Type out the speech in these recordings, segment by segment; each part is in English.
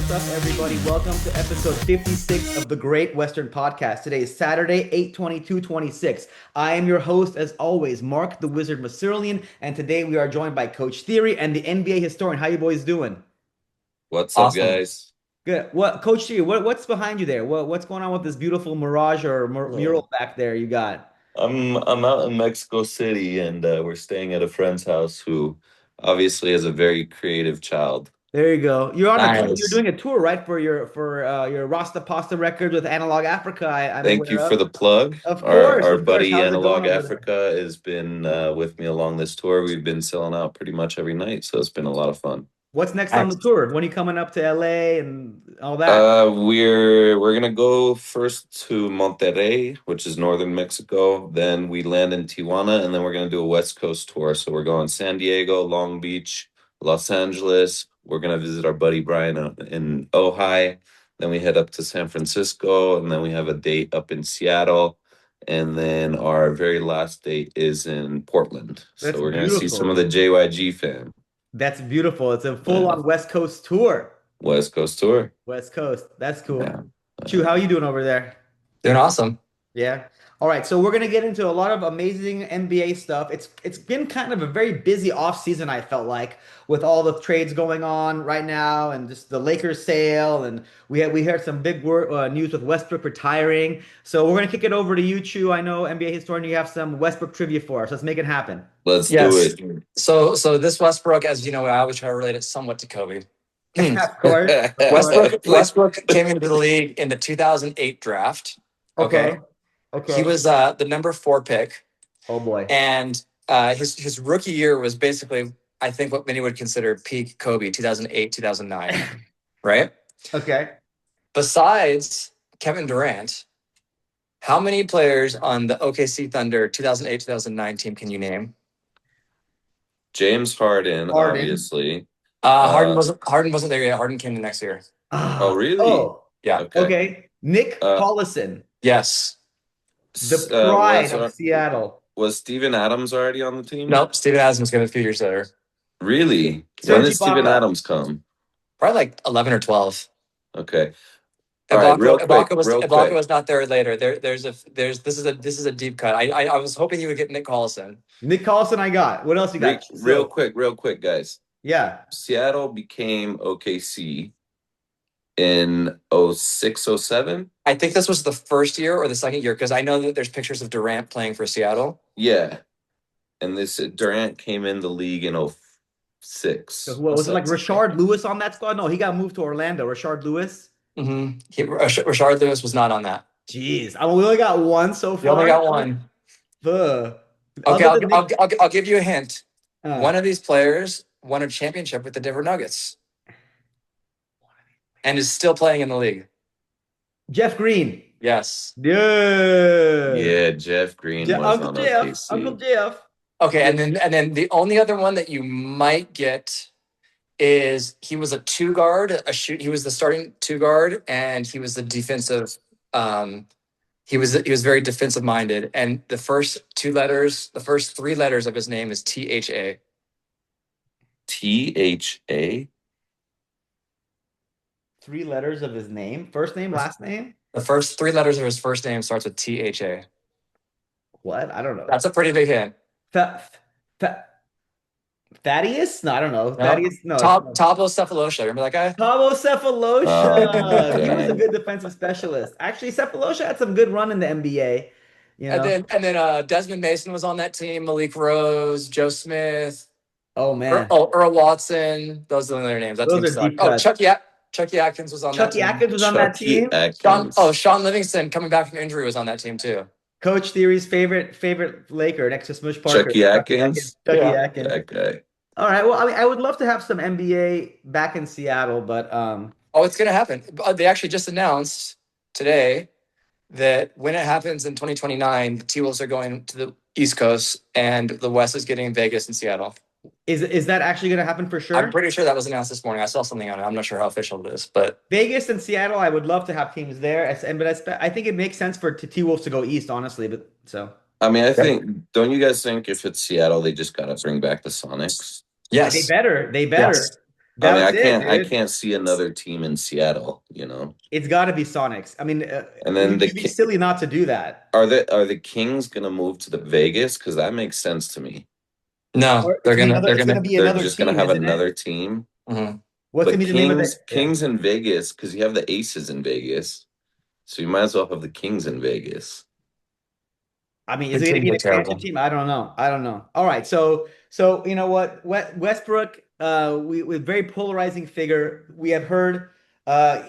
What's up, everybody? Welcome to episode 56 of the Great Western Podcast. Today is Saturday, 8/22/26. I am your host, as always, Marc the Wizard Masirlian, and today we are joined by Coach Theory and the NBA historian. How you boys doing? What's up, Awesome. guys? Good. What, Coach Theory? What's behind you there? What's going on with this beautiful mirage or Yeah. mural back there you got? I'm out in Mexico City, and we're staying at a friend's house who obviously is a very creative child. There you go. You're on a tour. You're Nice. doing a tour, right, for your Rasta Pasta record with Analog Africa. I'm Thank you aware for of. the plug. Of Our course, our of course. buddy How's it going Analog over there? Africa has been with me along this tour. We've been selling out pretty much every night, so it's been a lot of fun. What's next on the Nice. tour? When are you coming up to LA and all that? We're gonna go first to Monterrey, which is northern Mexico. Then we land in Tijuana, and then we're gonna do a West Coast tour. So we're going San Diego, Long Beach, Los Angeles. We're gonna visit our buddy Brian in Ojai. Then we head up to San Francisco, and then we have a date up in Seattle. And then our very last date is in Portland. That's So we're gonna see some of beautiful. the JYG fam. That's beautiful. It's a Yeah. full-on West Coast tour. West Coast tour. West Coast. That's cool. Yeah. Chu, how you doing over there? Doing awesome. Yeah. All right. So we're gonna get into a lot of amazing NBA stuff. It's been kind of a very busy off season, I felt like, with all the trades going on right now and just the Lakers sale, and we heard some big news with Westbrook retiring. So we're gonna kick it over to you, Chu. I know NBA historian, you have some Westbrook trivia for us. Let's make it happen. Let's do Yes. it. So this Westbrook, as you know, I always try to relate it somewhat to Kobe. Of course. Of course. Westbrook came into the league in the 2008 draft. Okay. He Okay. was the number 4 pick, Oh boy. and his rookie year was basically, I think, what many would consider peak Kobe, 2008, 2009, right? Okay. Besides Kevin Durant, how many players on the OKC Thunder 2008, 2009 team can you name? James Harden, Harden. obviously. Harden wasn't there yet. Harden came the next year. Oh, really? Oh, Yeah. okay. Nick Uh, Collison, Yes. the pride of was Seattle. Steven Adams already on the team? Nope. Steven Adams came a few years later. Really? Serge When did Steven Ibaka. Adams come? Probably like 11 or 12. Okay. All right, real quick. Ibaka was not there later. This is a deep cut. I was hoping you would get Nick Collison. Nick Collison, I got. What else you got? Real quick, guys. Yeah. Seattle became OKC in 06, 07? I think this was the first year or the second year, because I know that there's pictures of Durant playing for Seattle. Yeah. And this Durant came in the league in 06. So what was it, like Rashard Lewis on that squad? No, he got moved to Orlando. Rashard Lewis. Mm-hmm. Rashard Lewis was not on that. Jeez, we only got one so far. You only got one. Ugh. Okay, Other than I'll give you a hint. Uh, One of these players won a championship with the Denver Nuggets and is still playing in the league. Jeff Green. Yes. Yeah. Yeah, Jeff Green was Uncle on Jeff. OKC. Uncle Jeff. Okay, and then the only other one that you might get is he was a 2-guard, he was the starting 2-guard, and he was the defensive. He was very defensive minded, and the first 3 letters of his name is THA. THA? 3 letters of his name. First name, last name. The first 3 letters of his first name starts with THA. What? I don't know. That's a pretty big hint. Thaddeus? No, I don't know. No. Thaddeus? No. Thabo Cephalosha. Remember that guy? Thabo Cephalosha. Oh, He was a dang. good defensive specialist. Actually, Cephalosha had some good run in the NBA. You know? And then Desmond Mason was on that team. Malik Rose, Joe Smith, Oh man. Earl Watson. Those are their names. That Those team are sucked. deep Oh, cuts. Chucky Atkins was on that Chucky team. Atkins was on that Chucky team. Atkins. Sean Livingston coming back from injury was on that team too. Coach Theory's favorite Laker next to Smush Parker. Chucky Atkins. Chucky Yeah. Atkins. That guy. All right. Well, I mean, I would love to have some NBA back in Seattle, but Oh, it's gonna happen. They actually just announced today that when it happens in 2029, the T-Wolves are going to the East Coast and the West is getting Vegas and Seattle. is that actually going to happen for sure? I'm pretty sure that was announced this morning. I saw something on it. I'm not sure how official it is, but Vegas and Seattle, I would love to have teams there. I think it makes sense for T-Wolves to go east, honestly. But so I mean, don't you guys think if it's Seattle, they just got to bring back the Sonics? yes. they better. Yes. I mean, That's it, I dude. can't see another team in Seattle, you know. It's got to be Sonics. I mean, And then you'd be silly not to do that. are the Kings gonna move to the Vegas? Because that makes sense to me. No, Or it's gonna be another. they're It's gonna gonna. be They're another just gonna team, have isn't it? another team. Mhm. What's gonna But be the name of the? Yeah. Kings in Vegas, because you have the Aces in Vegas. So you might as well have the Kings in Vegas. I mean, is The it going to be Kings an are expansion terrible. team? I don't know. I don't know. All right. So you know what? Westbrook, we with very polarizing figure. We have heard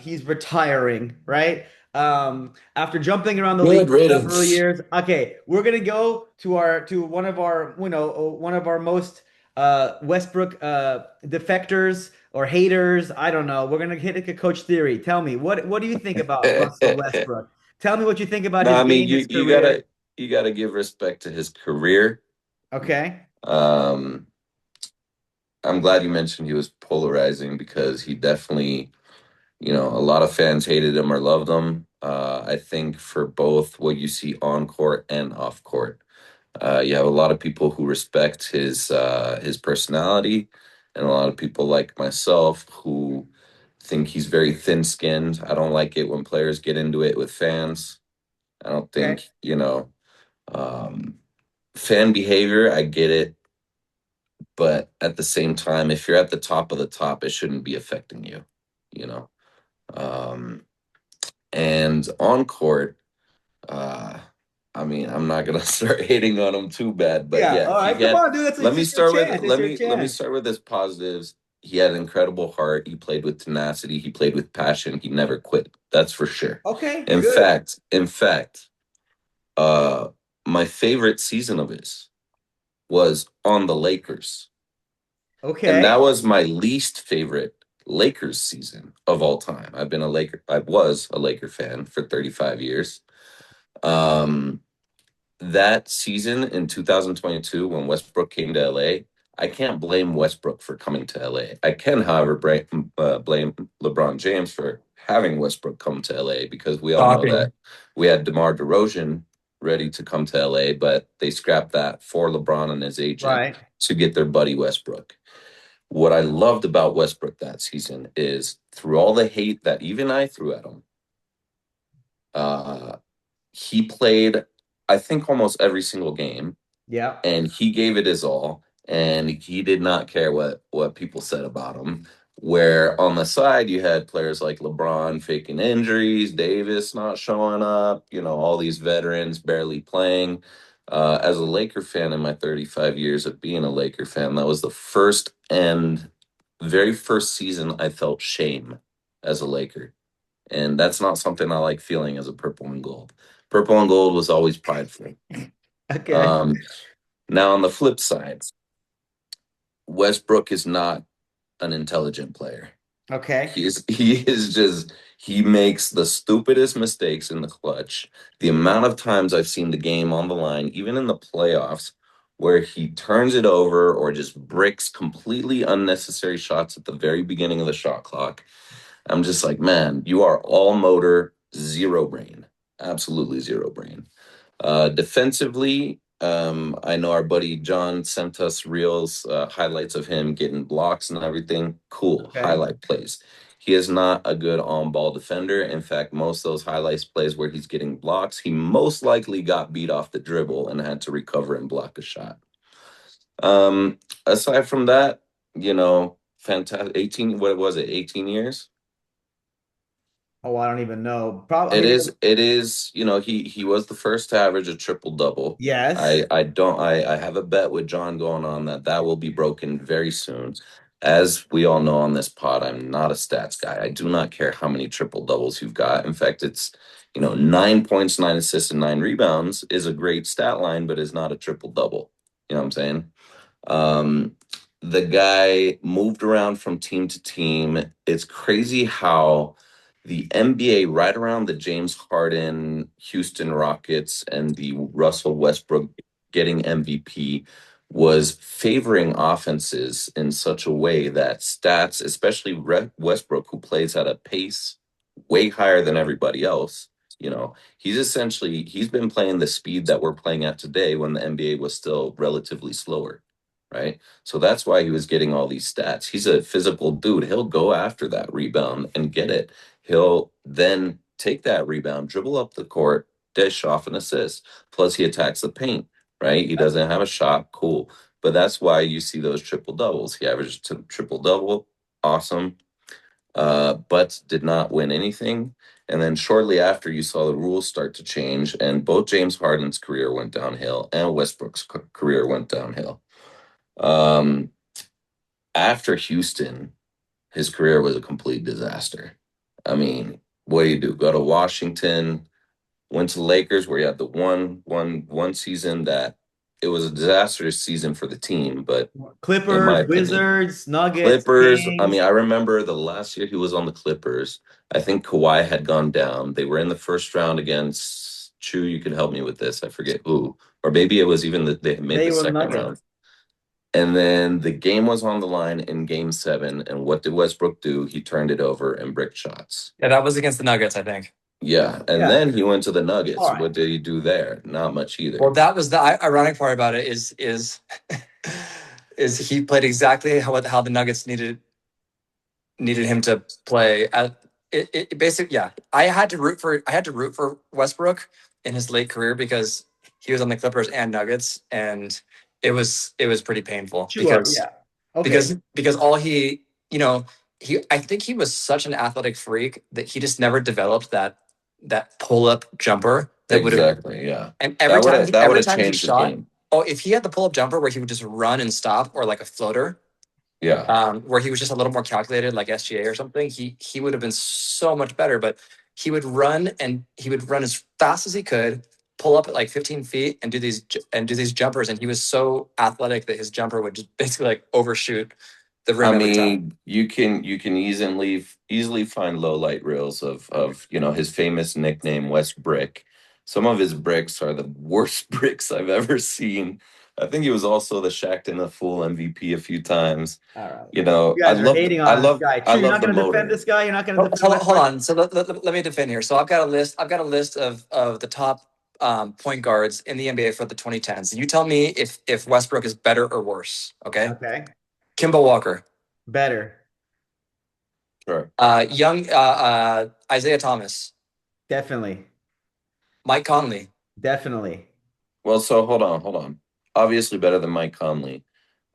he's retiring, right? After jumping around the league Good for several riddance. years. Okay, we're gonna go to one of our, one of our most Westbrook defectors or haters. I don't know. We're gonna hit a coach theory. Tell me, what do you think about Russell Westbrook? Tell me what you think about No, his I mean game, his career. you gotta give respect to his career. Okay. Um, I'm glad you mentioned he was polarizing because he definitely, you know, a lot of fans hated him or loved him. I think for both what you see on court and off court, you have a lot of people who respect his personality, and a lot of people like myself who think he's very thin-skinned. I don't like it when players get into it with fans. I don't Okay. think, you know, um, fan behavior, I get it, but at the same time, if you're at the top of the top, it shouldn't be affecting you, you know. Um, and on court, uh, I mean, I'm not gonna start hating on him too bad, but Yeah. yeah, All he right. Come had. on, dude. Let It's me just your start with chance. It's your let me chance. start with his positives. He had an incredible heart. He played with tenacity. He played with passion. He never quit. That's for sure. Okay. Good. In fact, uh, my favorite season of his was on the Lakers. And Okay. that was my least favorite Lakers season of all time. I was a Laker fan for 35 years. Um, that season in 2022 when Westbrook came to LA, I can't blame Westbrook for coming to LA. I can, however, blame LeBron James for having Westbrook come to LA because we all know Shocking. that we had DeMar DeRozan ready to come to LA, but they scrapped that for LeBron and his agent Right. to get their buddy Westbrook. What I loved about Westbrook that season is through all the hate that even I threw at him, uh, he played, I think, almost every single game, Yeah. and he gave it his all, and he did not care what people said about him. Where on the side you had players like LeBron faking injuries, Davis not showing up, you know, all these veterans barely playing. As a Laker fan in my 35 years of being a Laker fan, that was the first and very first season I felt shame as a Laker. And that's not something I like feeling as a purple and gold. Purple and gold was always prideful. Okay. Um, Now, on the flip side, Westbrook is not an intelligent player. Okay. He is just he makes the stupidest mistakes in the clutch. The amount of times I've seen the game on the line, even in the playoffs, where he turns it over or just bricks completely unnecessary shots at the very beginning of the shot clock. I'm just like, man, you are all motor, zero brain. Absolutely zero brain. Defensively, I know our buddy John sent us reels, highlights of him getting blocks and everything. Cool, Okay. highlight plays. He is not a good on-ball defender. In fact, most of those highlights plays where he's getting blocks, he most likely got beat off the dribble and had to recover and block a shot. Aside from that, you know, fantastic. 18, what was it? 18 years? Oh, I don't even know. Probably. I mean, It is, you know, he was the first to average a triple double. yes. I have a bet with John going on that will be broken very soon. As we all know on this pod, I'm not a stats guy. I do not care how many triple doubles you've got. In fact, it's, you know, 9 points, 9 assists, and 9 rebounds is a great stat line, but is not a triple double. You know what I'm saying? Um, the guy moved around from team to team. It's crazy how the NBA, right around the James Harden, Houston Rockets, and the Russell Westbrook getting MVP, was favoring offenses in such a way that stats, especially Westbrook, who plays at a pace way higher than everybody else, you know, he's been playing the speed that we're playing at today when the NBA was still relatively slower. right? So that's why he was getting all these stats. He's a physical dude. He'll go after that rebound and get it. He'll then take that rebound, dribble up the court, dish off an assist. Plus, he attacks the paint, right? He doesn't have a shot. Cool. But that's why you see those triple doubles. He averaged a triple double. Awesome. But did not win anything. And then shortly after, you saw the rules start to change, and both James Harden's career went downhill and Westbrook's career went downhill. After Houston, his career was a complete disaster. I mean, what do? Go to Washington, went to the Lakers, where you had the one season that it was a disastrous season for the team, but in my Clippers, opinion, Wizards, Nuggets, Clippers. I Kings. mean, I remember the last year he was on the Clippers. I think Kawhi had gone down. They were in the first round against Chu. You could help me with this. I forget who, or maybe it was even they made They the were second Nuggets. round. And then the game was on the line in Game 7. And what did Westbrook do? He turned it over and bricked shots. Yeah, that was against the Nuggets, I think. Yeah, and then he went to the Nuggets. All right. What did he do there? Not much either. Well, that was the ironic part about it is he played exactly how the Nuggets needed him to play. It basically, yeah. I had to root for Westbrook in his late career because he was on the Clippers and Nuggets, and it was pretty painful because because all he I think he was such an athletic freak that he just never developed that pull up jumper that would have yeah. And every time he changed shot, the game. oh, if he had the pull up jumper where he would just run and stop, or like a floater, where he was just a little more calculated, like SGA or something, he would have been so much better. But he would run as fast as he could, pull up at like 15 feet, and do these jumpers. And he was so athletic that his jumper would just basically like overshoot the rim every time. You can easily find low light reels of his famous nickname West Brick. Some of his bricks are the worst bricks I've ever seen. I think he was also the Shaq and the Fool MVP a few times. All right. You guys are hating on this guy. I You're love not going to defend this guy. You're not going to defend. Hold on. So let me defend here. So I've got a list. Of the top point guards in the NBA for the 2010s. You tell me if Westbrook is better or worse. Okay. Okay. Kemba Walker. Better. Sure. Young Isaiah Thomas. Definitely. Mike Conley. Definitely. Well, so hold on. Obviously better than Mike Conley,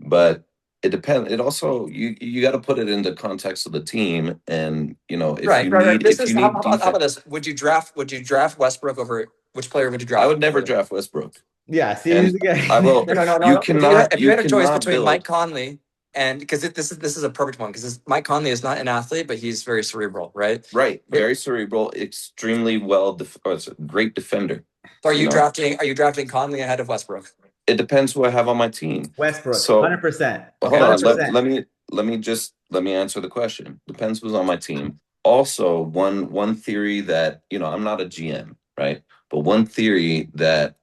but it depends. It also you got to put it into context of the team, and if right. you Right. need How about this? Would you draft Westbrook over which player would you draft? I would never draft Westbrook. Yeah, see, he's the guy. I will. No. You cannot. If you had a choice between build. Mike Conley and because this is a perfect one because Mike Conley is not an athlete, but he's very cerebral, right? Right. Very cerebral. Extremely great defender. So are you drafting Conley ahead of Westbrook? It depends who I have on my team. Westbrook, so 100%. Hold on. Let me answer the question. Depends who's on my team. Also, one theory that I'm not a GM, right? But one theory that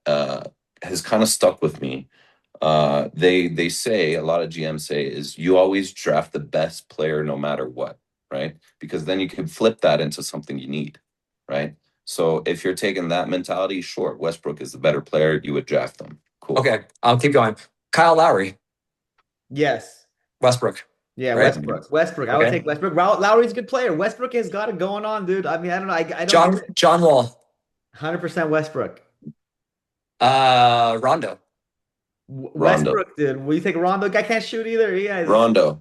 has kind of stuck with me. They say, a lot of GMs say, is you always draft the best player no matter what, right? Because then you can flip that into something you need, right? So if you're taking that mentality, sure, Westbrook is the better player, you would draft them. Cool. Okay, I'll keep going. Kyle Lowry. Yes. Westbrook. Yeah, right? Westbrook. I would take Westbrook. Lowry's a good player. Westbrook has got it going on, dude. I mean, I don't know. I don't John Wall. 100% Westbrook. Rondo. Westbrook, dude. Will you take Rondo? Guy can't shoot either. Rondo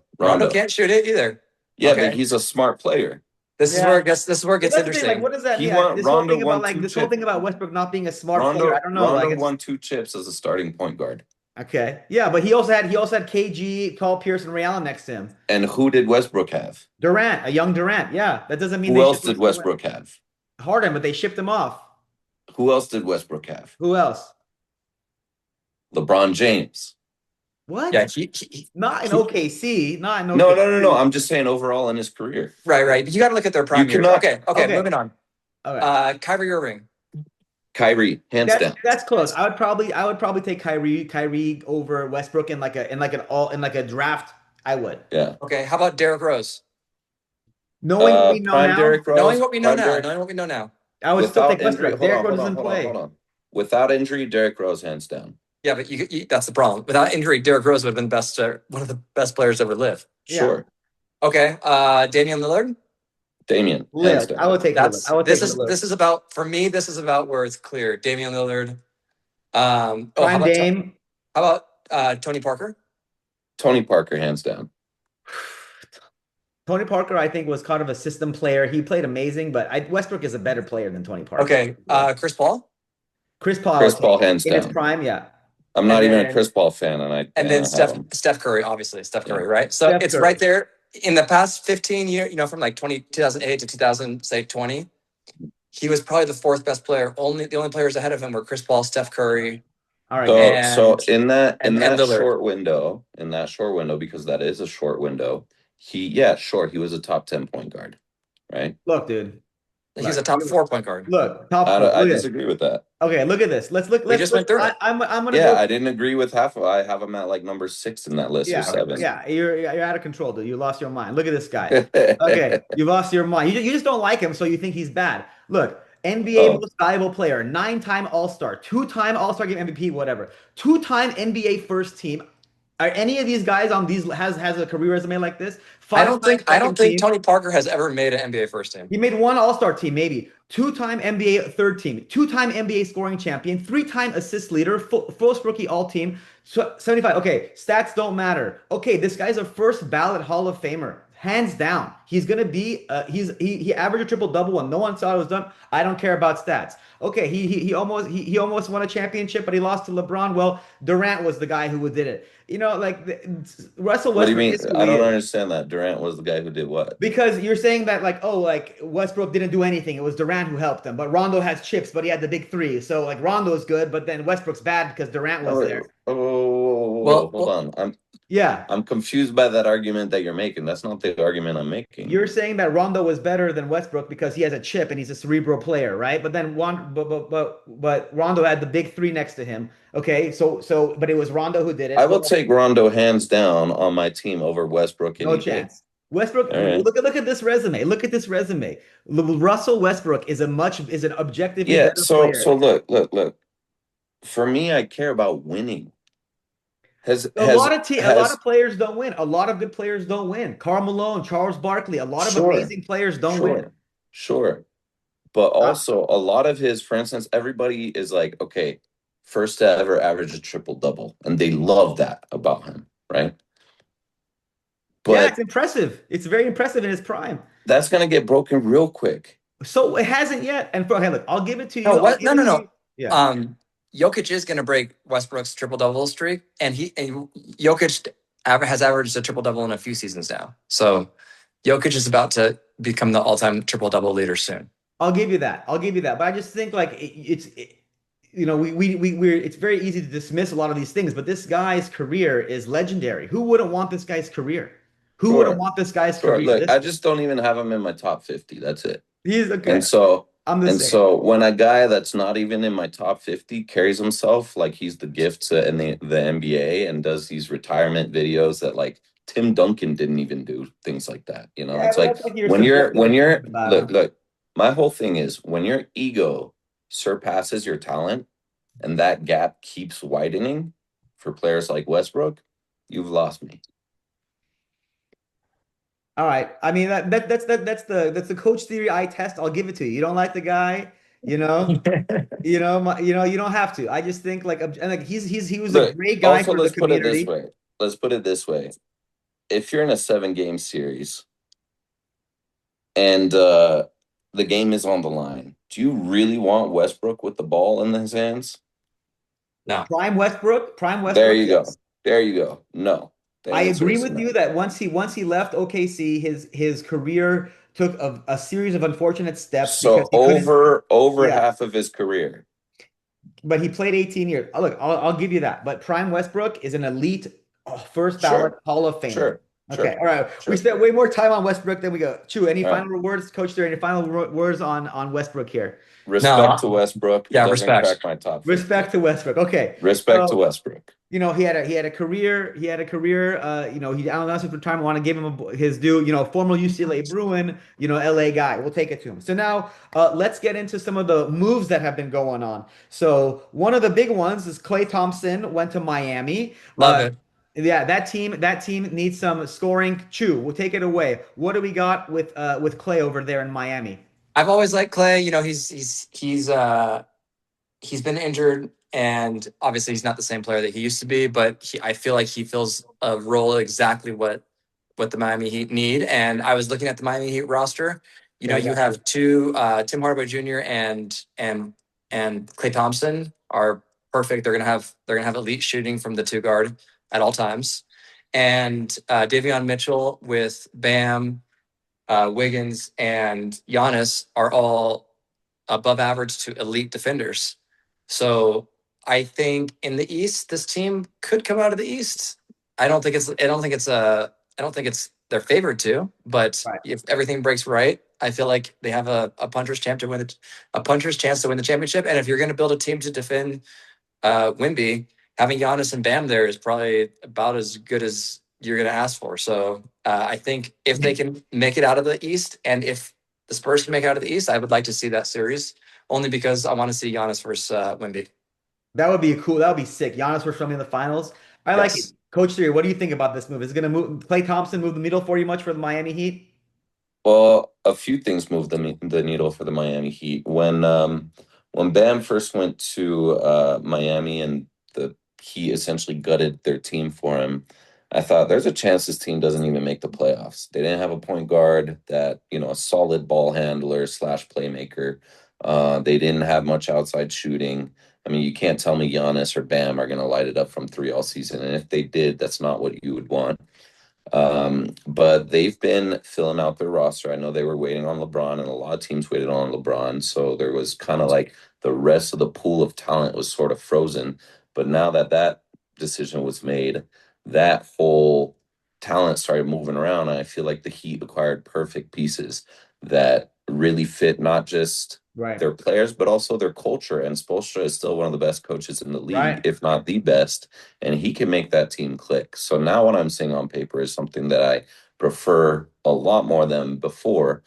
can't shoot it either. Yeah, but he's a smart player. This is where it gets interesting. Like, what does that mean? This whole thing about Westbrook not being a smart player. I don't know. Rondo won 2 chips as a starting point guard. Okay. Yeah, but he also had KG, Paul Pierce, and Ray Allen next to him. And who did Westbrook have? Durant, a young Durant. Yeah, that doesn't mean. Who else did Westbrook have? Harden, but they shipped him off. Who else did Westbrook have? Who else? LeBron James. What? Yeah, not in OKC. Not in OKC. No. I'm just saying overall in his career. Right. But you got to look at their prime years. Okay. Moving on. Okay. Kyrie Irving. Kyrie, hands down. That's close. I would probably take Kyrie over Westbrook in like a draft. I would. Yeah. Okay. How about Derrick Rose? Knowing what we know now. I would still take Westbrook. Derrick Rose doesn't play. Hold on. Without injury, Derrick Rose hands down. Yeah, but that's the problem. Without injury, Derrick Rose would have been one of the best players to ever live. Sure. Okay. Damian Lillard. Damian, hands Lillard. I down. would take Lillard. I would take Lillard. This is about, for me, this is about where it's clear. Damian Lillard. Prime Dame. How about Tony Parker? Tony Parker, hands down. Tony Parker, I think, was kind of a system player. He played amazing, but Westbrook is a better player than Tony Parker. Okay. Chris Paul. Chris Paul, hands in down. his prime, yeah. I'm not even a Chris Paul fan, and then Steph Curry, obviously Steph Curry, right? So Steph it's Curry. right there in the past 15 years. You know, from like 2008 to 2020, he was probably the fourth best player. The only players ahead of him were Chris Paul, Steph Curry. All right. So in that Lillard. short window, because that is a short window, he was a top 10 point guard, right? Look, dude. He's a top 4 point guard. Look, I disagree with that. Okay, look at this. Let's look. We just went through it. I'm gonna. Yeah, I didn't agree with half of. I have him at like number 6 in that list or 7. Yeah, you're out of control, dude. You lost your mind. Look at this guy. Okay, you lost your mind. You just don't like him, so you think he's bad. Look, NBA most valuable player, 9-time All-Star, 2-time All-Star Game MVP, whatever, 2-time NBA first team. Are any of these guys on these has a career resume like this? I don't think Tony Parker has ever made an NBA first team. He made 1 All-Star team, maybe. 2-time NBA third team, 2-time NBA scoring champion, 3-time assist leader, first rookie all-team, 75. Okay, stats don't matter. Okay, this guy's a first ballot Hall of Famer. Hands down. He's gonna be he averaged a triple-double when no one saw it was done. I don't care about stats. Okay, he almost won a championship, but he lost to LeBron. Well, Durant was the guy who did it. You know, like Russell Westbrook. What do you mean? I don't understand that. Durant was the guy who did what? Because you're saying that like Westbrook didn't do anything. It was Durant who helped him. But Rondo has chips, but he had the big 3. So like Rondo's good, but then Westbrook's bad because Durant was there. Hold on. I'm confused by that argument that you're making. That's not the argument I'm making. You're saying that Rondo was better than Westbrook because he has a chip and he's a cerebral player, right? But then but Rondo had the big 3 next to him. Okay, so but it was Rondo who did it. I will take Rondo hands down on my team over Westbrook. No chance. Westbrook, look at this resume. Look at this resume. Russell Westbrook is an objectively better player. So look. For me, I care about winning. A lot of players don't win. A lot of good players don't win. Karl Malone, Charles Barkley, a lot of amazing players don't win. Sure. But also a lot of for instance, everybody is like, okay, first to ever average a triple-double. And they love that about him, right? But yeah, it's impressive. It's very impressive in his prime. That's going to get broken real quick. So it hasn't yet. And hey, look, I'll give it to you. No. Yeah. Jokic is going to break Westbrook's triple-double streak, and Jokic has averaged a triple-double in a few seasons now. So Jokic is about to become the all-time triple-double leader soon. I'll give you that. But I just think like it's very easy to dismiss a lot of these things, but this guy's career is legendary. Who wouldn't want this guy's career? Who wouldn't want this guy's career? Look, I just don't even have him in my top 50. That's it. He's okay. And so when a guy that's not even in my top 50 carries himself like he's the gift in the NBA and does these retirement videos that like Tim Duncan didn't even do, things like that. You know, it's like when you're look, my whole thing is when your ego surpasses your talent and that gap keeps widening for players like Westbrook, you've lost me. All right. I mean that's the coach theory I test. I'll give it to you. You don't like the guy, you don't have to. I just think like he was a great guy for the community. Let's put it this way. If you're in a 7-game series and the game is on the line, do you really want Westbrook with the ball in his hands? No. Prime Westbrook. There you go. No. I agree with you that once he left OKC, his career took a series of unfortunate steps. So over half of his career. But he played 18 years. Look, I'll give you that. But Prime Westbrook is an elite first ballot Hall of Famer. Sure. Okay, Sure. all right. We Sure. spent way more time on Westbrook than we go. Chew, any All right. final words, Coach? There, any final words on Westbrook here? Respect to No, Westbrook. He yeah, doesn't respect. crack my top Respect 50. to Westbrook. Okay, Respect to so Westbrook. he had a career. He had a career. He announced his retirement. Want to give him his due. Former UCLA Bruin. LA guy. We'll take it to him. So now, let's get into some of the moves that have been going on. So one of the big ones is Klay Thompson went to Miami. Love it. Yeah, that team needs some scoring. Chew, we'll take it away. What do we got with Klay over there in Miami? I've always liked Clay. He's been injured, and obviously he's not the same player that he used to be. But I feel like he fills a role exactly what the Miami Heat need. And I was looking at the Miami Heat roster. Yeah, we You got have two Tim Hardaway Jr. and Klay Thompson are perfect. They're gonna have elite shooting from the two guard at all times, and Davion Mitchell with Bam, Wiggins, and Giannis are all above average to elite defenders. So I think in the East, this team could come out of the East. I don't think it's they're favored to, but right. if everything breaks right, I feel like they have a puncher's chance to win the championship. And if you're going to build a team to defend Wimby, having Giannis and Bam there is probably about as good as you're going to ask for. So I think if they can make it out of the East, and if the Spurs can make it out of the East, I would like to see that series only because I want to see Giannis versus Wimby. That would be cool. That would be sick. Giannis for showing in the finals. I like it. Yes. Coach Theory, what do you think about this move? Is it going to move Klay Thompson move the needle for you much for the Miami Heat? Well, a few things moved the needle for the Miami Heat. When Bam first went to Miami and he essentially gutted their team for him, I thought there's a chance this team doesn't even make the playoffs. They didn't have a point guard that, a solid ball handler slash playmaker. They didn't have much outside shooting. I mean, you can't tell me Giannis or Bam are going to light it up from three all season. And if they did, that's not what you would want. But they've been filling out their roster. I know they were waiting on LeBron, and a lot of teams waited on LeBron. So there was kind of like the rest of the pool of talent was sort of frozen. But now that decision was made, that whole talent started moving around. And I feel like the Heat acquired perfect pieces that really fit not just Right. their players, but also their culture. And Spoelstra is still one of the best coaches in the league, Right. if not the best, and he can make that team click. So now what I'm seeing on paper is something that I prefer a lot more than before.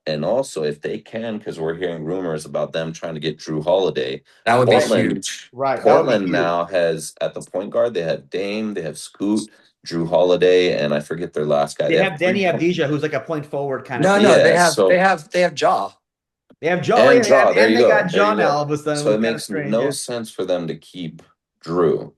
And also, if they can, because we're hearing rumors about them trying to get Drew Holiday. That would be Right. Portland, huge. Right. That would be Portland huge. now has at the point guard, they have Dame, they have Scoot, Drew Holiday, and I forget their last guy. They They have have three Denny point. Avdija, who's like a point forward kind of No, thing. no, they Yeah, have they so have they have Jaw. They have Joe, and yeah, draw. There and you they go. got There you John now go. all of a sudden, So which it is kind of makes strange. no Yeah. sense for them to keep Drew.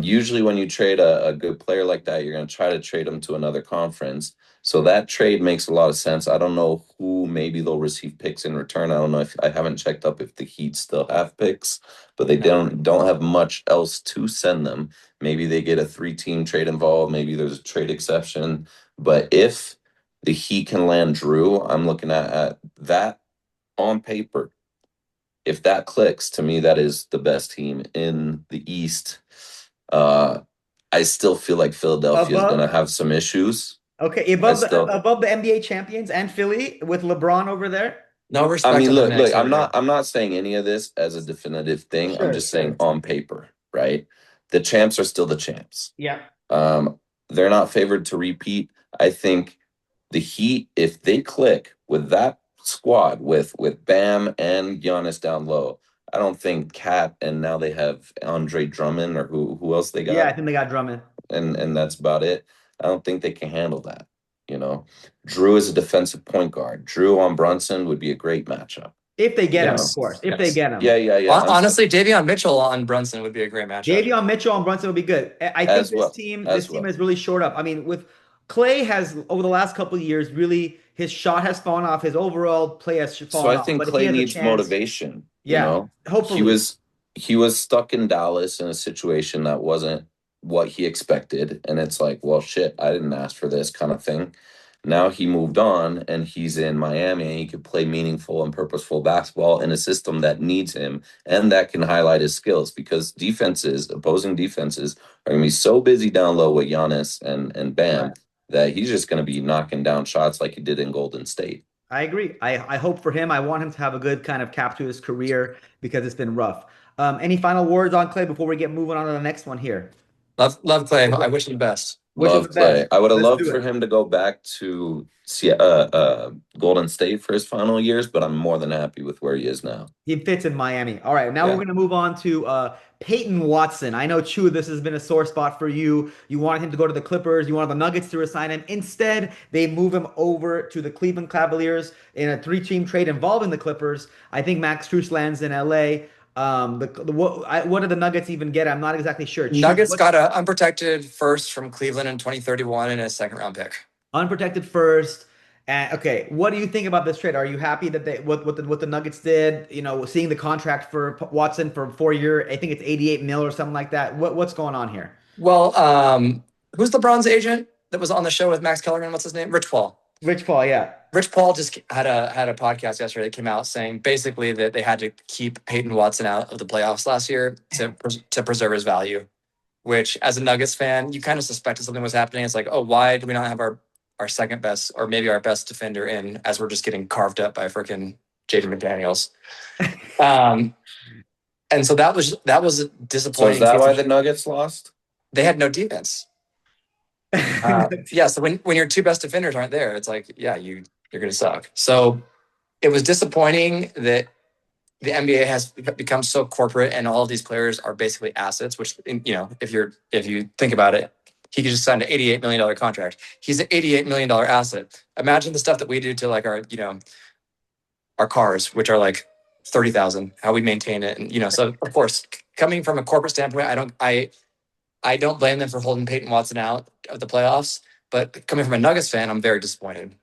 Usually, when you trade a good player like that, you're going to try to trade him to another conference. So that trade makes a lot of sense. I don't know who maybe they'll receive picks in return. I don't know if I haven't checked up if the Heat still have picks, but they No. don't have much else to send them. Maybe they get a three-team trade involved. Maybe there's a trade exception. But if the Heat can land Drew, I'm looking at that on paper. If that clicks, to me, that is the best team in the East. Uh, I still feel like Philadelphia is going to Above, have some issues. okay, I above the still, above the NBA champions and Philly with LeBron over there. No I respect mean, on the look, Knicks over here. I'm not saying any of this as a definitive thing. I'm Sure, just saying sure. on paper, right? The champs are still the champs. Yeah. Um, they're not favored to repeat. I think the Heat, if they click with that squad with Bam and Giannis down low, I don't think Cat and now they have Andre Drummond or who else they Yeah, I got, think they got Drummond. and that's about it. I don't think they can handle that. You know, Drew is a defensive point guard. Drew on Brunson would be a great matchup. If they get You him, of know, course. If they Yes. get him. yeah. Honestly, Davion Mitchell on Brunson would be a great matchup. Davion Mitchell and Brunson would be good. I think As this well, team, this as team well. has really shored up. I mean, with Klay has over the last couple of years, really his shot has fallen off, his overall play has So fallen I off. think But if he Clay has a needs chance, motivation. You yeah, know, he hopefully. was he was stuck in Dallas in a situation that wasn't what he expected, and it's like, well, shit, I didn't ask for this kind of thing. Now he moved on and he's in Miami and he could play meaningful and purposeful basketball in a system that needs him and that can highlight his skills because opposing defenses are going to be so busy down low with Giannis and Right. Bam that he's just going to be knocking down shots like he did in Golden State. I agree. I hope for him. I want him to have a good kind of cap to his career because it's been rough. Any final words on Clay before we get moving on to the next one here? Love Klay. I wish him the best. Wish him Love the best. Clay. I would have Let's loved do for it. him to go back to Golden State for his final years, but I'm more than happy with where he is now. He fits in Miami. All right, now we're Yeah. going to move on to Peyton Watson. I know, Chew, this has been a sore spot for you. You wanted him to go to the Clippers. You wanted the Nuggets to resign him. Instead, they move him over to the Cleveland Cavaliers in a three-team trade involving the Clippers. I think Max Strus lands in LA. What did the Nuggets even get? I'm not exactly sure. Chew, Nuggets what got an unprotected first from Cleveland in 2031 and a second round pick. unprotected first. And okay, what do you think about this trade? Are you happy that they what the Nuggets did? You know, seeing the contract for Watson for 4 year, I think it's 88 mil or something like that. What's going on here? Well, who's LeBron's agent that was on the show with Max Kellerman? What's his name? Rich Paul. Rich Paul, yeah. Rich Paul just had a podcast yesterday that came out saying basically that they had to keep Peyton Watson out of the playoffs last year to preserve his value. Which, as a Nuggets fan, you kind of suspected something was happening. It's like, oh, why do we not have our second best or maybe our best defender in as we're just getting carved up by freaking Jaden McDaniels? And so that was So disappointing. is that why the Nuggets lost? They had no defense. Yeah, so when your two best defenders aren't there, it's like, yeah, you're going to suck. So it was disappointing that the NBA has become so corporate and all of these players are basically assets, which, you know, if you think about it, he could just sign an $88 million contract. He's an $88 million asset. Imagine the stuff that we do to like our cars, which are like 30,000, how we maintain it. And, so of course, coming from a corporate standpoint, I don't blame them for holding Peyton Watson out of the playoffs, but coming from a Nuggets fan, I'm very disappointed.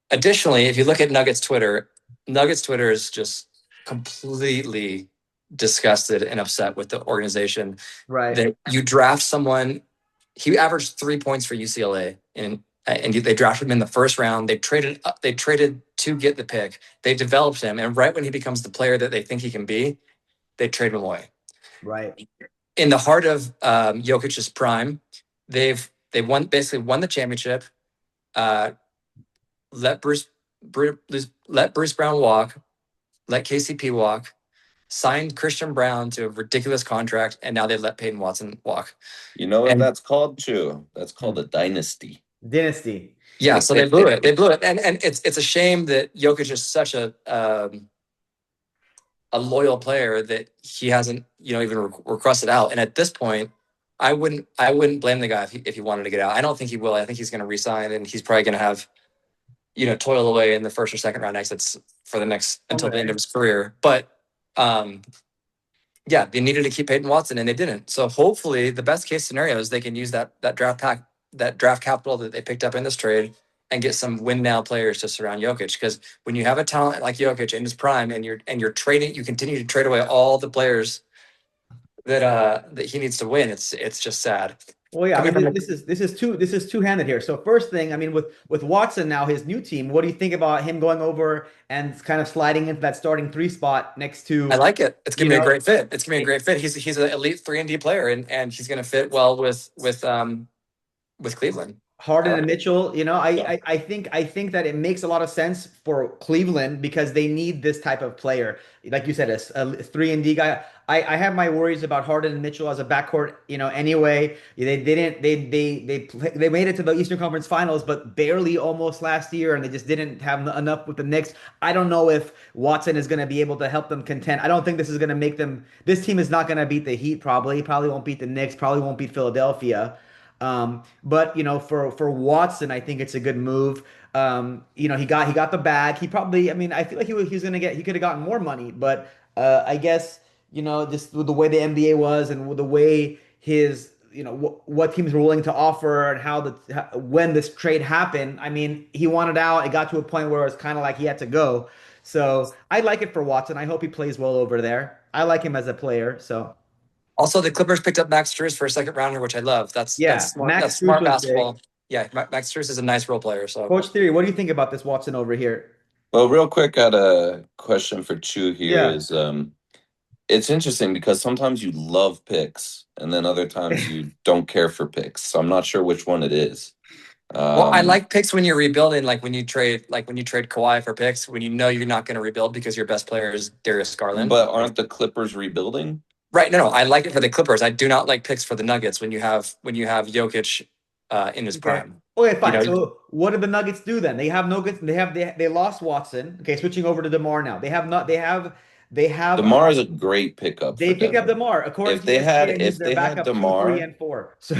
Additionally, if you look at Nuggets Twitter is just completely disgusted and upset with the organization. Right. That you draft someone, he averaged 3 points for UCLA, and they drafted him in the first round. They traded to get the pick. They developed him, and right when he becomes the player that they think he can be, they trade him away. Right. In the heart of Jokic's prime, they basically won the championship. Let Bruce Brown walk, let KCP walk, signed Christian Brown to a ridiculous contract, and now they've let Peyton Watson walk. You know what that's called, Chu? That's called a dynasty. Dynasty. Yeah, so they blew it. And it's a shame that Jokic is such a loyal player that he hasn't, even requested out. And at this point, I wouldn't blame the guy if he wanted to get out. I don't think he will. I think he's going to resign, and he's probably going to have, toil away in the first or second round exits for the next until the end of his career. But yeah, they needed to keep Peyton Watson, and they didn't. So hopefully, the best case scenario is they can use that draft capital that they picked up in this trade and get some win now players to surround Jokic. Because when you have a talent like Jokic in his prime, and you're trading, you continue to trade away all the players that he needs to win. It's just sad. Well, yeah, I mean, this is two-handed here. So first thing, I mean, with Watson now, his new team, what do you think about him going over and kind of sliding into that starting 3 spot next to? I like it. It's gonna be a great fit. It's gonna be a great fit. He's an elite 3-and-D player, and he's gonna fit well with Cleveland. Harden and Mitchell, I think that it makes a lot of sense for Cleveland because they need this type of player. Like you said, a 3-and-D guy. I have my worries about Harden and Mitchell as a backcourt, anyway. They made it to the Eastern Conference Finals, but barely almost last year, and they just didn't have enough with the Knicks. I don't know if Watson is going to be able to help them contend. I don't think this is going to make them. This team is not going to beat the Heat, probably. Probably won't beat the Knicks. Probably won't beat Philadelphia. But for Watson, I think it's a good move. He got the bag. He probably, I mean, I feel like he was gonna he could have gotten more money, but I guess just with the way the NBA was and with the way his what teams were willing to offer and when this trade happened. I mean, he wanted out. It got to a point where it was kind of like he had to go. So I like it for Watson. I hope he plays well over there. I like him as a player. So. Also, the Clippers picked up Max Strus for a second rounder, which I love. That's smart, Max that's smart Strus was big. basketball. Yeah, Max Strus is a nice role player. So Coach Theory, what do you think about this Watson over here? Well, real quick, I had a question for Chu here Yeah. is it's interesting because sometimes you love picks and then other times you don't care for picks. So I'm not sure which one it is. well, I Um, like picks when you're rebuilding, like when you trade Kawhi for picks, when you know you're not going to rebuild because your best player is Darius Garland. but aren't the Clippers rebuilding? Right. No, I like it for the Clippers. I do not like picks for the Nuggets when you have Jokic in his Okay. prime. Okay, You fine. know, So what did the Nuggets do then? They have no good. They lost Watson. Okay, switching over to DeMar now. They have DeMar is a great pickup for they picked up Denver. DeMar. According If to they had ESPN, he's if their they had backup 2, 3, DeMar, and 4. So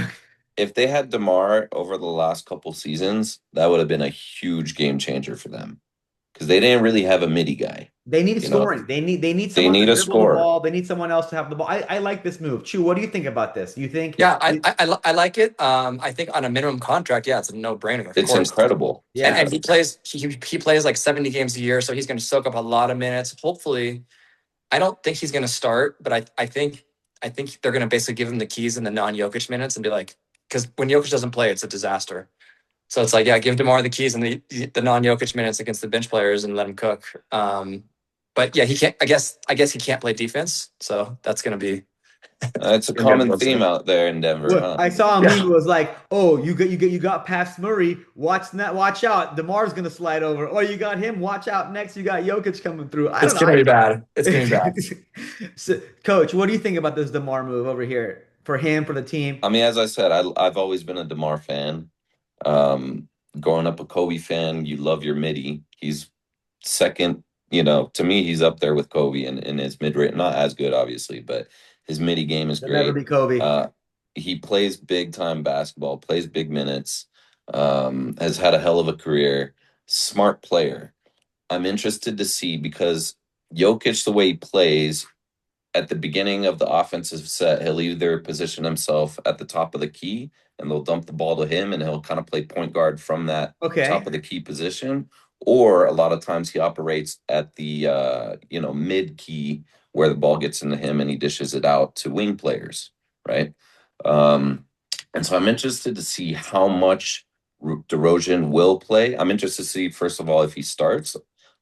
if they had DeMar over the last couple seasons, that would have been a huge game changer for them because they didn't really have a midi guy. they need You know, scoring. They need they someone to need a dribble the scorer. ball. They need someone else to have the ball. I like this move. Chu, what do you think about this? You think yeah, I like it. I think on a minimum contract, yeah, it's a no brainer, of It's course. incredible. And yeah. he plays like 70 games a year, so he's going to soak up a lot of minutes. Hopefully, I don't think he's going to start, but I think they're going to basically give him the keys in the non-Jokic minutes and be like, because when Jokic doesn't play, it's a disaster. So it's like, yeah, give DeMar the keys and the non-Jokic minutes against the bench players and let him cook. But yeah, he can't. I guess he can't play defense, so that's going to be. It's a common theme out there in Denver, What huh? I saw a meme Yeah, was like, "Oh, you got past Murray. Watch out. DeMar's gonna slide over. Or you got him. Watch out. Next, you got Jokic coming through. I it's don't know. going to be bad. It's going to be bad. So, Coach, what do you think about this DeMar move over here for him for the team? I mean, as I said, I've always been a DeMar fan. Um, Growing up a Kobe fan, you love your midi. He's second, to me, he's up there with Kobe in his mid range. Not as good, obviously, but his midi game is He'll never great. be Kobe. Uh, he plays big time basketball, plays big minutes, has had a hell of a career, smart player. I'm interested to see because Jokic, the way he plays, at the beginning of the offensive set, he'll either position himself at the top of the key and they'll dump the ball to him and he'll kind of play point guard from that top Okay. of the key position. Or a lot of times he operates at the mid key where the ball gets into him and he dishes it out to wing players, right? Um, and so I'm interested to see how much DeRozan will play. I'm interested to see, first of all, if he starts.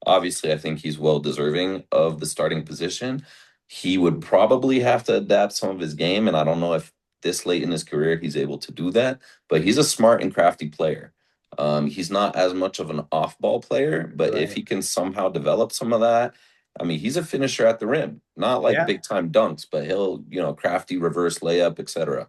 Obviously, I think he's well deserving of the starting position. He would probably have to adapt some of his game, and I don't know if this late in his career he's able to do that. But he's a smart and crafty player. He's not as much of an off-ball player, but if Right. he can somehow develop some of that, I mean, he's a finisher at the rim, not like Yeah. big time dunks, but he'll, crafty reverse layup, etc.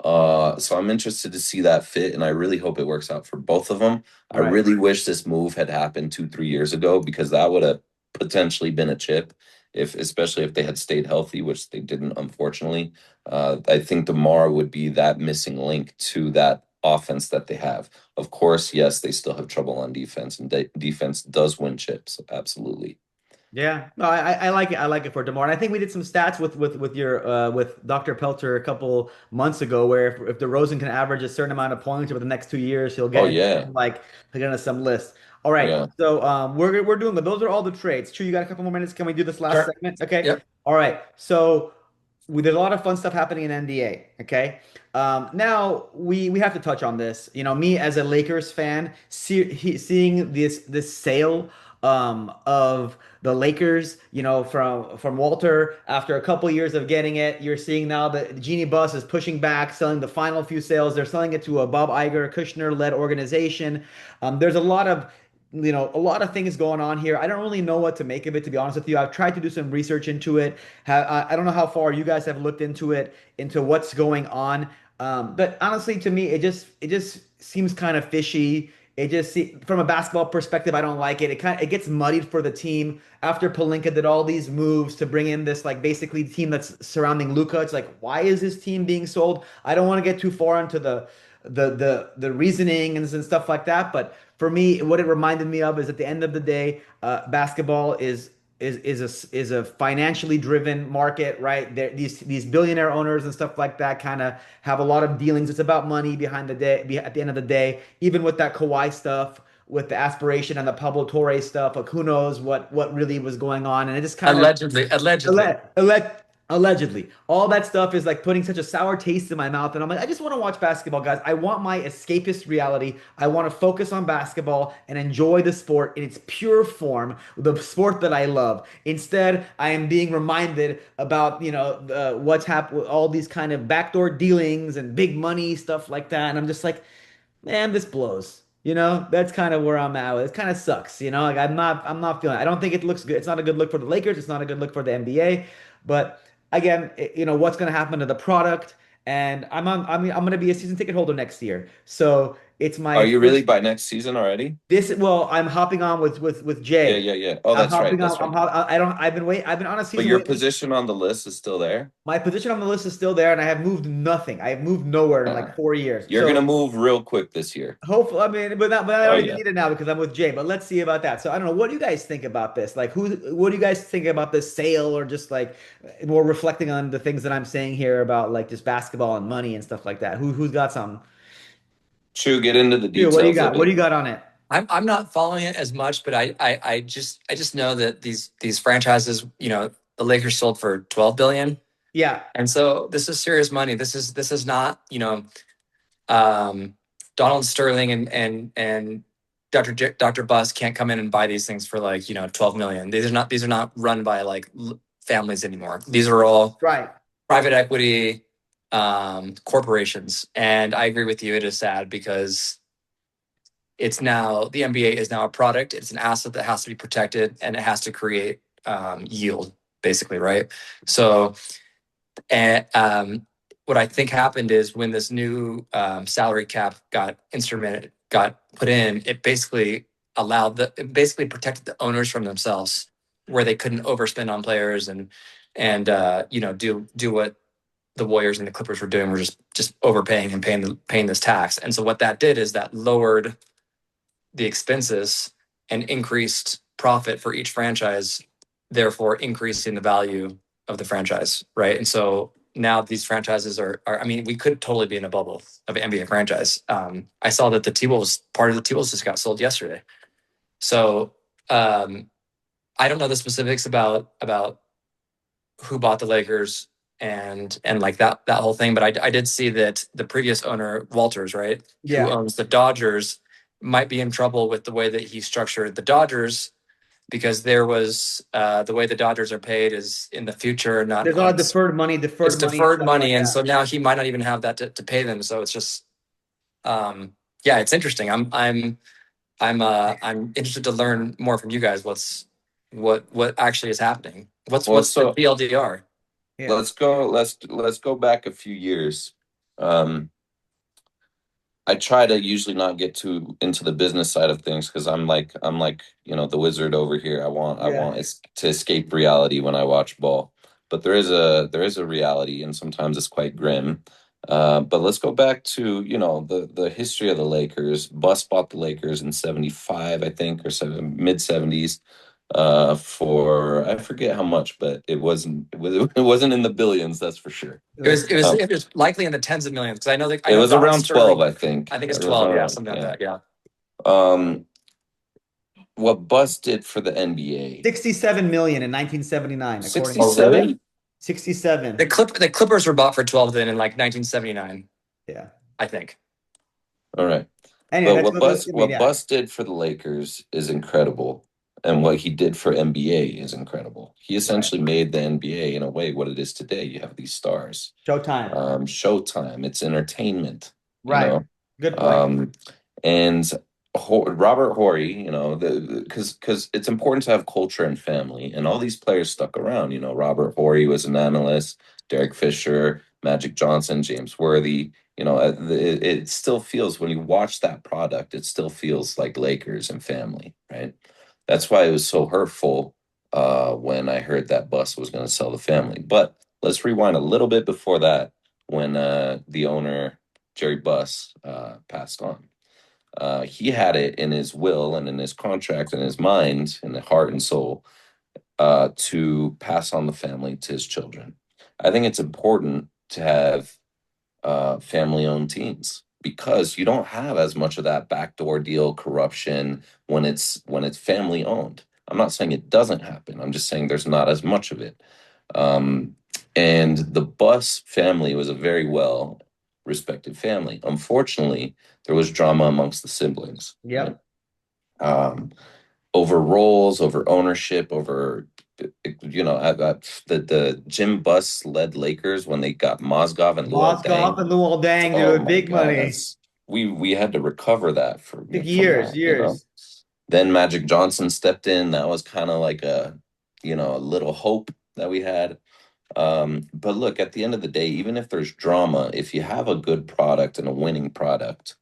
So I'm interested to see that fit, and I really hope it works out for both of them. I Right. really wish this move had happened 2, 3 years ago because that would have potentially been a chip, especially if they had stayed healthy, which they didn't, unfortunately. I think DeMar would be that missing link to that offense that they have. Of course, yes, they still have trouble on defense, and defense does win chips, absolutely. Yeah, no, I like it. I like it for DeMar. And I think we did some stats with Dr. Pelter a couple months ago, where if DeRozan can average a certain amount of points over the next 2 years, he'll Oh get into yeah, some list. All right, yeah. so we're doing those are all the trades. True, you got a couple more minutes. Can we do this last Sure. segment? Okay. Yep. All right. So there's a lot of fun stuff happening in NBA. Okay. Now we have to touch on this. Me as a Lakers fan, seeing this sale of the Lakers, from Walter after a couple years of getting it. You're seeing now that the Genie Bus is pushing back, selling the final few sales. They're selling it to a Bob Iger, Kushner-led organization. There's a lot of things going on here. I don't really know what to make of it, to be honest with you. I've tried to do some research into it. I don't know how far you guys have looked into it, into what's going on. But honestly, to me, it just seems kind of fishy. From a basketball perspective, I don't like it. It gets muddied for the team after Pelinka did all these moves to bring in this like basically team that's surrounding Luka. It's like, why is this team being sold? I don't want to get too far into the reasoning and stuff like that. But for me, what it reminded me of is at the end of the day, basketball is a financially driven market, right? These billionaire owners and stuff like that kind of have a lot of dealings. It's about money behind the day. At the end of the day, even with that Kawhi stuff, with the aspiration and the Pablo Torre stuff, like who knows what really was going on, and it just kind of Allegedly. ele- Allegedly. All that stuff is like putting such a sour taste in my mouth. And I'm like, I just want to watch basketball, guys. I want my escapist reality. I want to focus on basketball and enjoy the sport in its pure form, the sport that I love. Instead, I am being reminded about, what's happened, all these kind of backdoor dealings and big money stuff like that. And I'm just like, man, this blows. That's kind of where I'm at. It kind of sucks. Like I'm not feeling it. I don't think it looks good. It's not a good look for the Lakers. It's not a good look for the NBA. But again, what's going to happen to the product? And I'm going to be a season ticket holder next year. So it's Are my you really first by next season already? well, I'm hopping on with Yeah, Jay. yeah, yeah. Oh, I'm that's right. hopping on. That's right. I don't. I've been on a But season your waiting. position on the list is still there. My position on the list is still there, and I have moved nothing. I have moved nowhere in Uh, like 4 years. you're gonna So move real quick this year. hopefully, I mean, but I Oh don't even yeah. need it now because I'm with Jay. But let's see about that. So I don't know. What do you guys think about this? Like, what do you guys think about this sale, or just like more reflecting on the things that I'm saying here about like just basketball and money and stuff like that? Who's got some? True, get into the Dude, what do you details got? of What do it. you got on it? I'm not following it as much, but I just know that these franchises, the Lakers sold for 12 billion. Yeah, And so this is serious money. This is not, um, Donald Sterling and Dr. Bus can't come in and buy these things for like, 12 million. These are not run by like families anymore. These are all right. private equity corporations. And I agree with you. It is sad because the NBA is now a product. It's an asset that has to be protected and it has to create yield, basically, right? So, and what I think happened is when this new salary cap got put in, it basically protected the owners from themselves, where they couldn't overspend on players and do what the Warriors and the Clippers were doing, were just overpaying and paying this tax. And so what that did is that lowered the expenses and increased profit for each franchise, therefore increasing the value of the franchise, right? And so now these franchises I mean, we could totally be in a bubble of an NBA franchise. I saw that part of the T-Wolves just got sold yesterday. So I don't know the specifics about who bought the Lakers and like that whole thing, but I did see that the previous owner, Walters, right, who Yeah. owns the Dodgers, might be in trouble with the way that he structured the Dodgers, because there was the way the Dodgers are paid is in the future, not There's a lot on of deferred money, it's and deferred stuff like money, and that. so now he might not even have that to pay them. So it's just yeah, it's interesting. I'm interested to learn more from you guys. What actually is happening? Well, What's the so TLDR? Yeah. let's go back a few years. Um, I try to usually not get too into the business side of things because I'm like the wizard over here. I Yeah. want to escape reality when I watch ball. But there is a reality, and sometimes it's quite grim. But let's go back to the history of the Lakers. Bus bought the Lakers in '75, I think, or mid '70s, for I forget how much, but it wasn't in the billions, that's for sure. It was it was Um, it was likely in the tens of millions, because I it know was Donald around 12, Sterling. I think. I think it's 12, yeah, something like Yeah. that. Yeah. Um, what Bus did for the NBA. 67 million in 1979, according Oh, to really? 67? 67. The Clippers were bought for 12 then in like 1979, Yeah. I think. All right. Anyway, But that's what what let's Bus I mean, what yeah. Bus did for the Lakers is incredible. And what he did for NBA is incredible. He Right. essentially made the NBA in a way what it is today. You have these stars. Showtime. Showtime. It's entertainment, you Right. know. Good point. Um, and Robert Horry, because it's important to have culture and family, and all these players stuck around. Robert Horry was an analyst, Derek Fisher, Magic Johnson, James Worthy. It still feels, when you watch that product, it still feels like Lakers and family, right? That's why it was so hurtful when I heard that Bus was going to sell the family. But let's rewind a little bit before that, when the owner, Jerry Buss, passed on. He had it in his will and in his contract, in his mind, in the heart and soul, to pass on the family to his children. I think it's important to have family-owned teams, because you don't have as much of that backdoor deal corruption when it's family-owned. I'm not saying it doesn't happen. I'm just saying there's not as much of it. Um, And the Buss family was a very well respected family. Unfortunately, there was drama amongst the siblings. Right? Yep. Over roles, over ownership, over the Jim Buss led Lakers when they got Mozgov and Luol Mozgov Deng. and Luol Deng, Oh dude, my big God, money. that's we had to recover that Took from years, that. years. Then Magic Johnson stepped in. That was kind of like a little hope that we had. But look, at the end of the day, even if there's drama, if you have a good product and a winning product,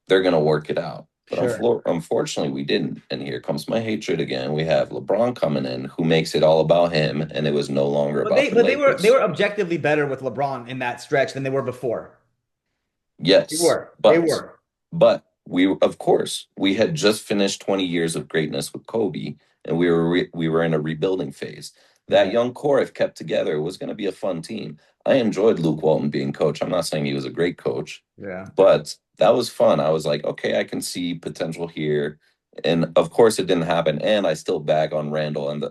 they're going to work it out. But Sure. unfortunately, we didn't. And here comes my hatred again. We have LeBron coming in, who makes it all about him, and it was no longer But about they the but they Lakers. were objectively better with LeBron in that stretch than they were before. They Yes, were. They but were. but of course, we had just finished 20 years of greatness with Kobe, and we were in a rebuilding phase. That Right. young core, if kept together, was going to be a fun team. I enjoyed Luke Walton being coach. I'm not saying he was a great coach, Yeah. but that was fun. I was like, okay, I can see potential here. And of course, it didn't happen. And I still bag on Randall and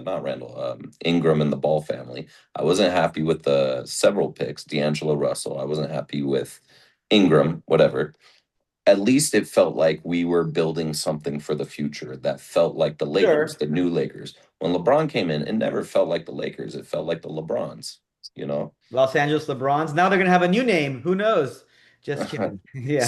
not Randall, Ingram and the Ball family. I wasn't happy with the several picks, D'Angelo Russell. I wasn't happy with Ingram, whatever. At least it felt like we were building something for the future that felt like the Lakers, Sure. the new Lakers. When LeBron came in, it never felt like the Lakers. It felt like the LeBrons, you know? Los Angeles LeBrons. Now they're gonna have a new name. Who knows? Just kidding. Yeah.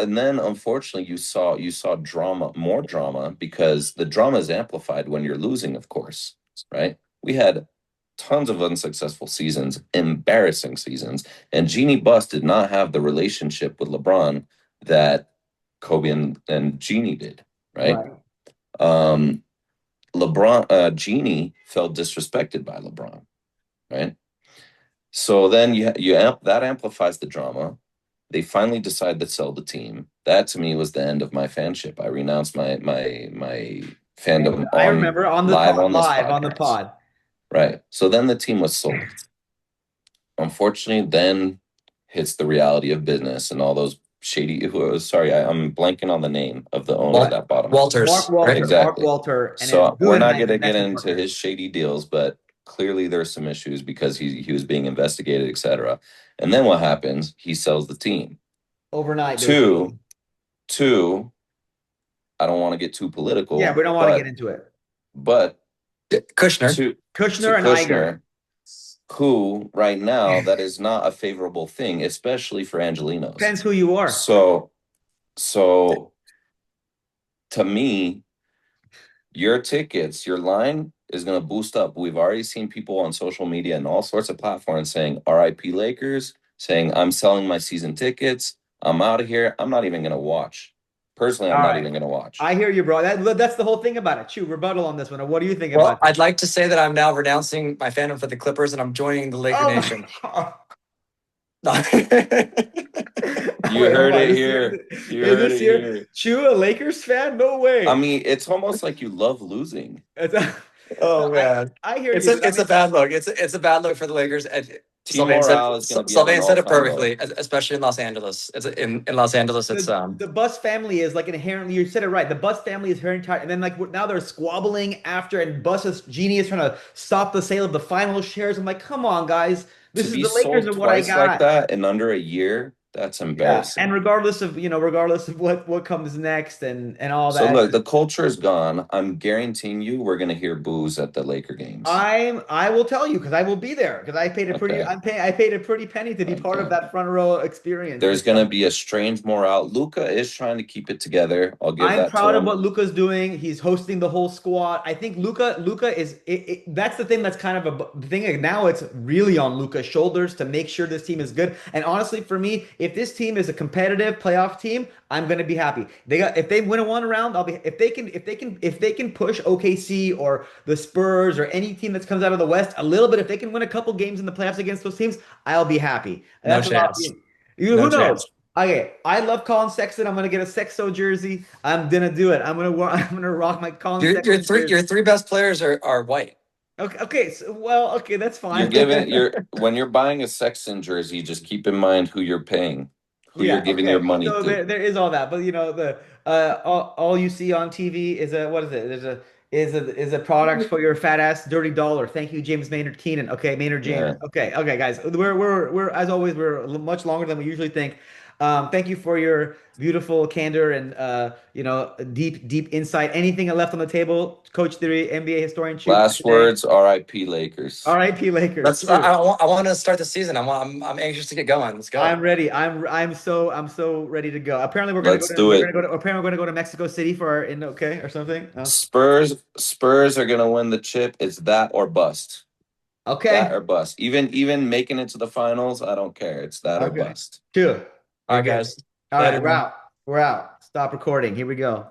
And then unfortunately you saw drama, more drama, because the drama is amplified when you're losing, of course, right? We had tons of unsuccessful seasons, embarrassing seasons, and Jeannie Buss did not have the relationship with LeBron that Kobe and Jeannie did, right? Right. Um, Jeannie felt disrespected by LeBron, right? So then that amplifies the drama. They finally decide to sell the team. That to me was the end of my fanship. I renounced my fandom I on remember on the live pod, on this live on the podcast. pod. Right. So then the team was sold. Unfortunately, then hits the reality of business and all those shady. Sorry, I'm blanking on the name of the owner that bought him. Mark Walters, right? Walter, Mark Exactly. Walter, and his So we're not good going to get investment into partner. his shady deals, but clearly there's some issues because he was being investigated, etc. And then what happens? He sells the team. Overnight, basically. Two. I don't want to get too political. Yeah, we don't want to get into it. But Kushner. to Kushner and Kushner, Iger. who right now that is not a favorable thing, especially for Angelinos. Depends who you are. So to me, your tickets, your line is going to boost up. We've already seen people on social media and all sorts of platforms saying RIP Lakers, saying I'm selling my season tickets. I'm out of here. I'm not even going to watch. Personally, I'm All not right. even going to watch. I hear you, bro. That's the whole thing about it. Chew, rebuttal on this one. What do you think Well, about that? I'd like to say that I'm now renouncing my fandom for the Clippers and I'm joining the Laker Oh Nation. my You Wait, heard hold on. it here. You heard it here. Chew, a Lakers fan? No way. I mean, it's almost like you love losing. Oh man, I hear it's you. a it's a bad look. It's a bad look for the Lakers. And Team Sylvain said morale is going to be at an Sylvain said it all-time low. perfectly, especially in Los Angeles. It's in Los Angeles. It's The Bus family is like inherently. You said it right. The Bus family is very tight, and then like now they're squabbling after, and Bus's Genie is trying to stop the sale of the final shares. I'm like, come on, guys. This To is be the Lakers sold and what I twice like got. that in under a year, that's Yeah, and embarrassing. regardless of what comes next and all So that, look, the culture is gone. I'm guaranteeing you we're going to hear boos at the Laker games. I will tell you because I will be there because Okay. I paid a pretty penny to be part of Okay. that front row experience. There's going to be a strange morale. Luca is trying to keep it together. I'll give I'm that to proud of him. what Luca's doing. He's hosting the whole squad. I think Luca is that's the thing that's kind of the thing. Like, now it's really on Luca's shoulders to make sure this team is good. And honestly, for me, if this team is a competitive playoff team, I'm gonna be happy. If they win one round, I'll be if they can push OKC or the Spurs or any team that comes out of the West a little bit. If they can win a couple games in the playoffs against those teams, I'll be happy. no That's what I'll chance. be. No Who knows? chance. Okay, I love Colin Sexton. I'm gonna get a Sexto jersey. I'm gonna do it. I'm gonna rock my Colin Sexton jersey. Your three best players are white. Okay. Okay, that's You're fine. giving when you're buying a Sexton jersey, just keep in mind who you're paying, who you're Yeah. giving your Okay. money So to. there is all that, but the all you see on TV is a what is it? There's a is a product for your fat ass dirty dollar. Thank you, James Maynard Keenan. Okay, Maynard James. Yeah. Okay, guys. We're as always we're much longer than we usually think. Thank you for your beautiful candor and deep insight. Anything left on the table, Coach Theory, NBA historian Shoot Last today? words, RIP Lakers. R.I.P. Lakers. Let's. I want to start the season. I'm anxious to get going. Let's go. I'm ready. I'm so ready to go. Apparently Let's do it. apparently we're gonna go to Mexico City for our in okay or something. No? Spurs are gonna win the chip. It's that or bust. Okay. That or bust. Even making it to the finals, I don't care. It's that or Okay. bust. Two. All right, guys. All right, Later, we're man. out. We're out. Stop recording. Here we go.